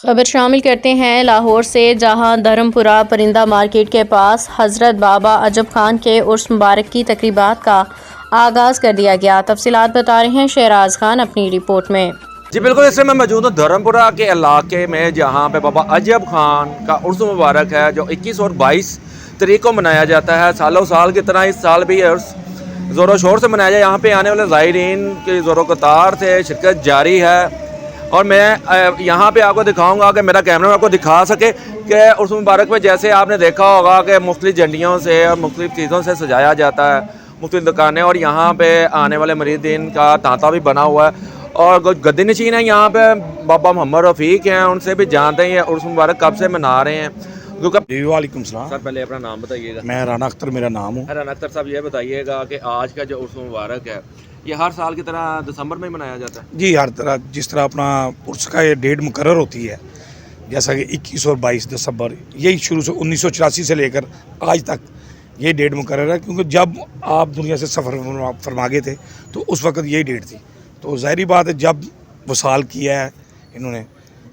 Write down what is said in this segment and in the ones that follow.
खबर शामिल करते हैं लाहौर से, जहां धर्मपुरा परिंदा मार्केट के पास हज़रत बाबा अजब खान के उर्स मुबारक की तकरीबात का आगाज़ कर दिया गया। तफसीलात बता रहे हैं शहराज खान अपनी रिपोर्ट में। जी बिल्कुल, इस समय मैं मौजूद हूँ धर्मपुरा के इलाके में, जहाँ पे बाबा अजब खान का उर्स मुबारक है जो 21 और 22 तारीख को मनाया जाता है। सालों साल की तरह इस साल भी उर्स ज़ोरों शोर से मनाया जाए। यहाँ पे आने वाले ज़ायरीन की ज़ोरों कतार से शिरकत जारी है और मैं यहाँ पे आपको दिखाऊंगा कि मेरा कैमरा आपको दिखा सके कि उर्स मुबारक में जैसे आपने देखा होगा कि मुख्तलिफ झंडियों से और मुख्तलिफ चीज़ों से सजाया जाता है, मुख्तलिफ दुकानें, और यहाँ पे आने वाले मरीदीन का तांता भी बना हुआ है और कुछ गद्दी नशीन है यहाँ पे बाबा मोहम्मद रफ़ीक हैं, उनसे भी जानते हैं ये उर्स मुबारक कब से मना रहे हैं। क्योंकि वालेकुम सलाम। सर पहले अपना नाम बताइएगा। मैं राना अख्तर मेरा नाम हूँ। राना अख्तर साहब, ये बताइएगा कि आज का जो उर्स मुबारक है ये हर साल की तरह दिसंबर में मनाया जाता है? जी, हर तरह जिस तरह अपना उर्स का ये डेट मुकर्रर होती है, जैसा कि 21 और 22 दिसंबर, यही शुरू से 1984 से लेकर आज तक ये डेट मुकर्रर है। क्योंकि जब आप दुनिया से सफ़र फरमा गए थे तो उस वक्त यही डेट थी। तो ज़ाहिरी बात है जब वसाल किया है इन्होंने,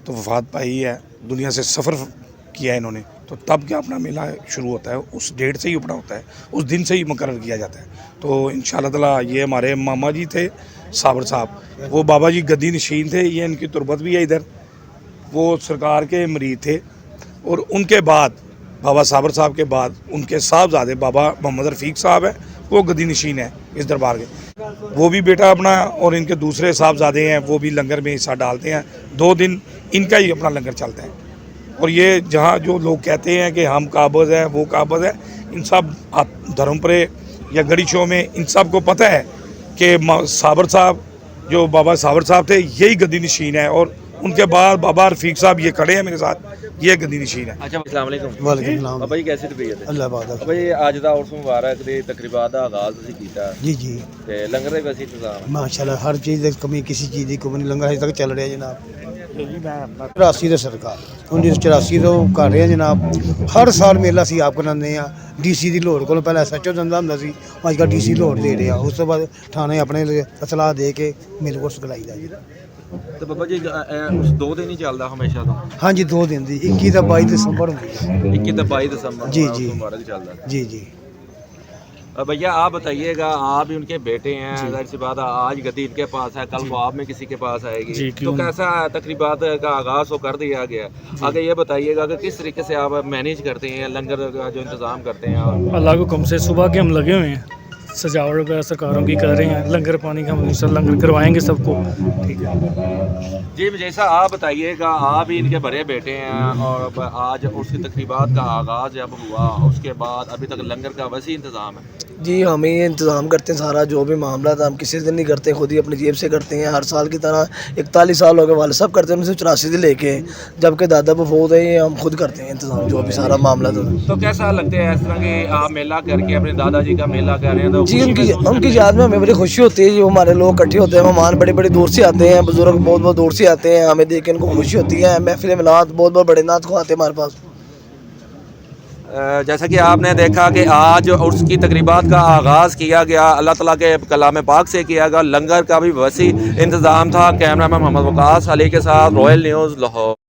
तो वफात पाई है, दुनिया से सफ़र किया है इन्होंने, तो तब क्या अपना मेला शुरू होता है, उस डेट से ही अपना होता है, उस दिन से ही मुकर्रर किया जाता है। तो इंशाअल्लाह ताला ये हमारे मामा जी थे साबर साहब, वो बाबा जी गद्दी नशीन थे, ये इनकी तुरबत भी है इधर, वो सरकार के मरीद थे। और उनके बाद बाबा साबर साहब के बाद उनके साहबजादे बाबा मोहम्मद रफ़ीक साहब है, वो गद्दी नशीन है इस दरबार के, वो भी बेटा अपना, और इनके दूसरे साहबजादे हैं वो भी लंगर में हिस्सा डालते हैं। 2 दिन इनका ही अपना लंगर चलता है। और ये जहाँ जो लोग कहते हैं कि हम काबज़ हैं वो काबज़ है, इन सब धर्मपुरे या गड़ी शो में इन सब को पता है कि साबर साहब, जो बाबा साबर साहब थे, यही गद्दी नशीन है। और उनके बाद बाबा रफ़ीक साहब ये खड़े हैं मेरे साथ, ये गद्दी नशीन है। अच्छा, अस्सलाम वालेकुम। वालेकुम सलाम। बाबा जी कैसी तबीयत है? अल्लाह बात बाबा जी आज ਦਾ ਉਰਸ ਮੁਬਾਰਕ ਦੀ ਤਕਰੀਬਾਤ ਦਾ ਆਗਾਜ਼ ਤੁਸੀਂ ਕੀਤਾ जी जी ਤੇ ਲੰਗਰ ਦੇ ਵੈਸੇ ਇੰਤਜ਼ਾਮ? माशाल्लाह हर चीज़ की कमी, किसी चीज़ की कमी नहीं, लंगर अजे तक चल रहा है जनाब। 84 ਦੇ ਸਰਕਾਰ 1984 ਤੋਂ ਕਰ ਰਹੇ ਆ ਜਨਾਬ। ਹਰ ਸਾਲ ਮੇਲਾ ਅਸੀਂ ਆਪ ਕਰਾਉਂਦੇ ਆ। ਡੀਸੀ ਦੀ ਲੋੜ ਕੋਲ ਪਹਿਲਾਂ ਐਸਐਚਓ ਦਿੰਦਾ ਹੁੰਦਾ ਸੀ, ਅੱਜ ਕੱਲ੍ਹ ਡੀਸੀ ਲੋੜ ਦੇ ਰਿਹਾ। ਉਸ ਤੋਂ ਬਾਅਦ ਥਾਣੇ ਆਪਣੇ ਇਤਲਾਹ ਦੇ ਕੇ ਮੇਲੇ ਕੋਲ ਸਗਲਾਈਦਾ ਜੀ। ਤੇ ਬਾਬਾ ਜੀ ਉਸ 2 ਦਿਨ ਹੀ ਚੱਲਦਾ ਹਮੇਸ਼ਾ ਤੋਂ? ਹਾਂਜੀ 2 ਦਿਨ ਦੀ, 21 ਤੇ 22 ਦਸੰबर ਹੁੰਦੀ ਹੈ। 21 ਤੇ 22 दिसंबर जी, जी। मुबारक चलता है। जी जी। भैया आप बताइएगा, आप भी उनके बेटे हैं, जाहिर सी बात है आज गद्दी इनके पास है, कल को आप में किसी के पास आएगी, तो कैसा तकरीबात का आगाज़ तो कर दिया गया। आगे ये बताइएगा कि किस तरीके से आप मैनेज करते हैं, लंगर का जो इंतज़ाम करते हैं? अल्लाह के हुक्म से सुबह के हम लगे हुए हैं, सजावट वगैरह सरकारों की कर रहे हैं, लंगर पानी का हम इंशाल्लाह लंगर करवाएंगे सबको। ठीक है जी, जैसा आप बताइएगा, आप ही इनके बड़े बेटे हैं और आज उसकी तकरीबात का आगाज़ जब हुआ उसके बाद अभी तक लंगर का वैसे इंतज़ाम है? जी, हम ही इंतज़ाम करते हैं सारा, जो भी मामला था हम किसी दिन नहीं करते, खुद ही अपनी जेब से करते हैं हर साल की तरह। 41 साल हो गए वाले सब करते हैं, उनसे 84 से लेके जबकि दादा बहुत है, हम खुद करते हैं इंतज़ाम जो भी सारा मामला था। तो कैसा लगता है इस तरह के आप मेला करके अपने दादाजी का मेला कर रहे हैं? तो जी, उनकी याद में हमें बड़ी खुशी होती है। जो हमारे लोग इकट्ठे होते हैं, मेहमान बड़े बड़े दूर से आते हैं, बुजुर्ग बहुत बहुत दूर से आते हैं, हमें देख के उनको खुशी होती है। महफिल मिलाद बहुत बहुत बड़े नात को आते हैं हमारे पास। जैसा कि आपने देखा कि आज उर्स की तकरीबात का आगाज़ किया गया, अल्लाह ताला के कलाम पाक से किया गया, लंगर का भी वसी इंतज़ाम था। कैमरा मैन मोहम्मद वकास अली के साथ, रॉयल न्यूज़ लाहौर।